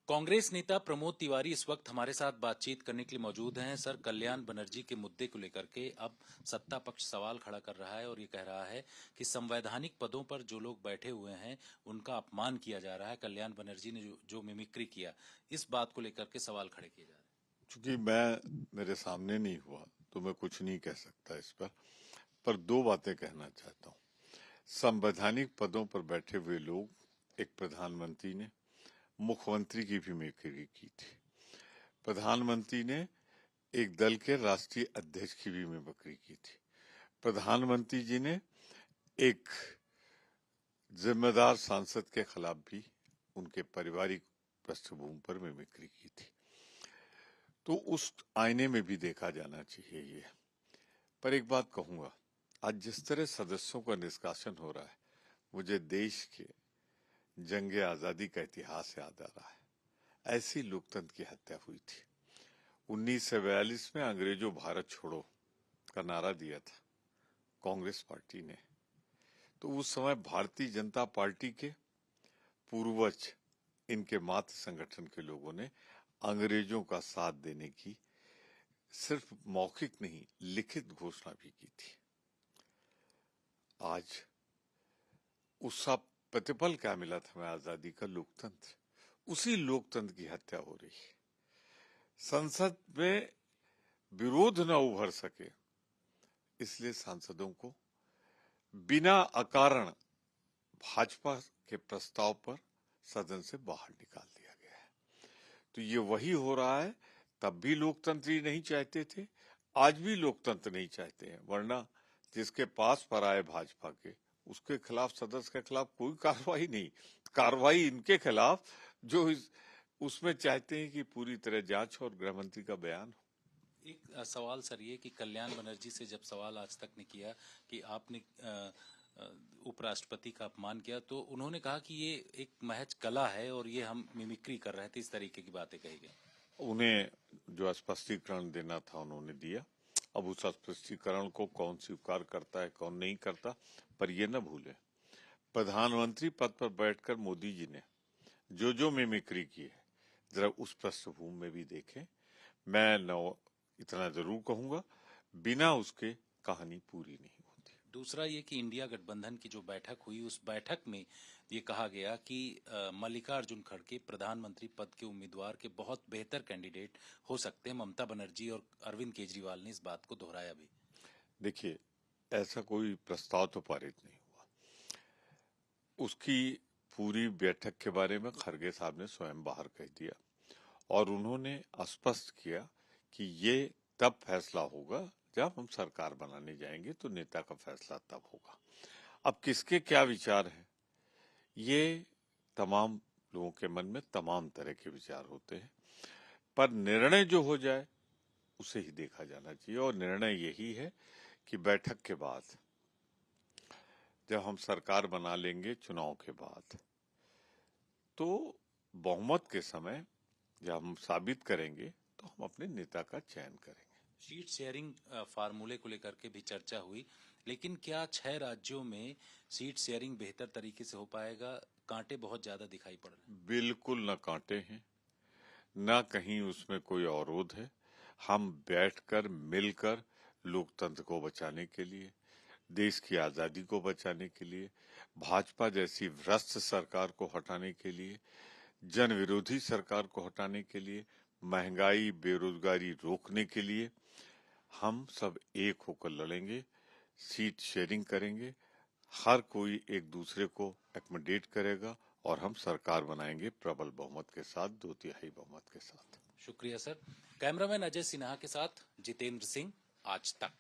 कांग्रेस नेता प्रमोद तिवारी इस वक्त हमारे साथ बातचीत करने के लिए मौजूद हैं। सर, कल्याण बनर्जी के मुद्दे को लेकर के अब सत्ता पक्ष सवाल खड़ा कर रहा है और ये कह रहा है कि संवैधानिक पदों पर जो लोग बैठे हुए हैं उनका अपमान किया जा रहा है। कल्याण बनर्जी ने जो मिमिक्री किया, इस बात को लेकर के सवाल खड़े किए जा रहे हैं। चूंकि मेरे सामने नहीं हुआ तो मैं कुछ नहीं कह सकता इस पर दो बातें कहना चाहता हूँ। संवैधानिक पदों पर बैठे हुए लोग, एक प्रधानमंत्री ने मुख्यमंत्री की भी मिमिक्री की थी, प्रधानमंत्री ने एक दल के राष्ट्रीय अध्यक्ष की भी मिमिक्री की थी, प्रधानमंत्री जी ने एक जिम्मेदार सांसद के खिलाफ भी उनके पारिवारिक पृष्ठभूमि पर मिमिक्री की थी। तो उस आईने में भी देखा जाना चाहिए ये। पर एक बात कहूंगा, आज जिस तरह सदस्यों का निष्कासन हो रहा है, मुझे देश के जंग आजादी का इतिहास याद आ रहा है। ऐसी लोकतंत्र की हत्या हुई थी। 1942 में अंग्रेजों भारत छोड़ो का नारा दिया था कांग्रेस पार्टी ने। तो उस समय भारतीय जनता पार्टी के पूर्वज, इनके मातृ संगठन के लोगों ने अंग्रेजों का साथ देने की सिर्फ मौखिक नहीं, लिखित घोषणा भी की थी। आज उसका प्रतिफल क्या मिला था हमें? आजादी का लोकतंत्र। उसी लोकतंत्र की हत्या हो रही है। संसद में विरोध न उभर सके, इसलिए सांसदों को बिना अकारण भाजपा के प्रस्ताव पर सदन से बाहर निकाल दिया गया है। तो ये वही हो रहा है। तब भी लोकतंत्र ही नहीं चाहते थे, आज भी लोकतंत्र नहीं चाहते हैं। वरना जिसके पास पर आए भाजपा के, उसके खिलाफ, सदस्य के खिलाफ कोई कार्रवाई नहीं। कार्रवाई इनके खिलाफ जो उसमें चाहते हैं कि पूरी तरह जांच और गृह मंत्री का बयान हो। एक सवाल सर ये कि कल्याण बनर्जी से जब सवाल आज तक ने किया कि आपने उपराष्ट्रपति का अपमान किया, तो उन्होंने कहा कि ये एक महज कला है और ये हम मिमिक्री कर रहे थे, इस तरीके की बातें कही गई। उन्हें जो स्पष्टीकरण देना था उन्होंने दिया। अब उस स्पष्टीकरण को कौन स्वीकार करता है, कौन नहीं करता, पर ये न भूलें, प्रधानमंत्री पद पर बैठकर मोदी जी ने जो मिमिक्री की है, जरा उस पृष्ठभूमि में भी देखें। मैं न इतना जरूर कहूंगा, बिना उसके कहानी पूरी नहीं होती। दूसरा ये कि इंडिया गठबंधन की जो बैठक हुई, उस बैठक में ये कहा गया कि मल्लिकार्जुन खड़गे प्रधानमंत्री पद के उम्मीदवार के बहुत बेहतर कैंडिडेट हो सकते हैं। ममता बनर्जी और अरविंद केजरीवाल ने इस बात को दोहराया भी। देखिए, ऐसा कोई प्रस्ताव तो पारित नहीं हुआ। उसकी पूरी बैठक के बारे में खड़गे साहब ने स्वयं बाहर कह दिया और उन्होंने स्पष्ट किया कि ये तब फैसला होगा जब हम सरकार बनाने जाएंगे, तो नेता का फैसला तब होगा। अब किसके क्या विचार है, ये तमाम लोगों के मन में तमाम तरह के विचार होते हैं, पर निर्णय जो हो जाए उसे ही देखा जाना चाहिए। और निर्णय यही है कि बैठक के बाद, जब हम सरकार बना लेंगे चुनाव के बाद, तो बहुमत के समय जब हम साबित करेंगे तो हम अपने नेता का चयन करेंगे। सीट शेयरिंग फार्मूले को लेकर के भी चर्चा हुई, लेकिन क्या 6 राज्यों में सीट शेयरिंग बेहतर तरीके से हो पाएगा? कांटे बहुत ज्यादा दिखाई पड़ रहे हैं। बिल्कुल न कांटे हैं, न कहीं उसमें कोई अवरोध है। हम बैठकर मिलकर लोकतंत्र को बचाने के लिए, देश की आजादी को बचाने के लिए, भाजपा जैसी भ्रष्ट सरकार को हटाने के लिए, जन विरोधी सरकार को हटाने के लिए, महंगाई बेरोजगारी रोकने के लिए हम सब एक होकर लड़ेंगे, सीट शेयरिंग करेंगे, हर कोई एक दूसरे को एकोमोडेट करेगा और हम सरकार बनाएंगे प्रबल बहुमत के साथ, 2/3 बहुमत के साथ। शुक्रिया सर। कैमरामैन अजय सिन्हा के साथ जितेंद्र सिंह, आज तक।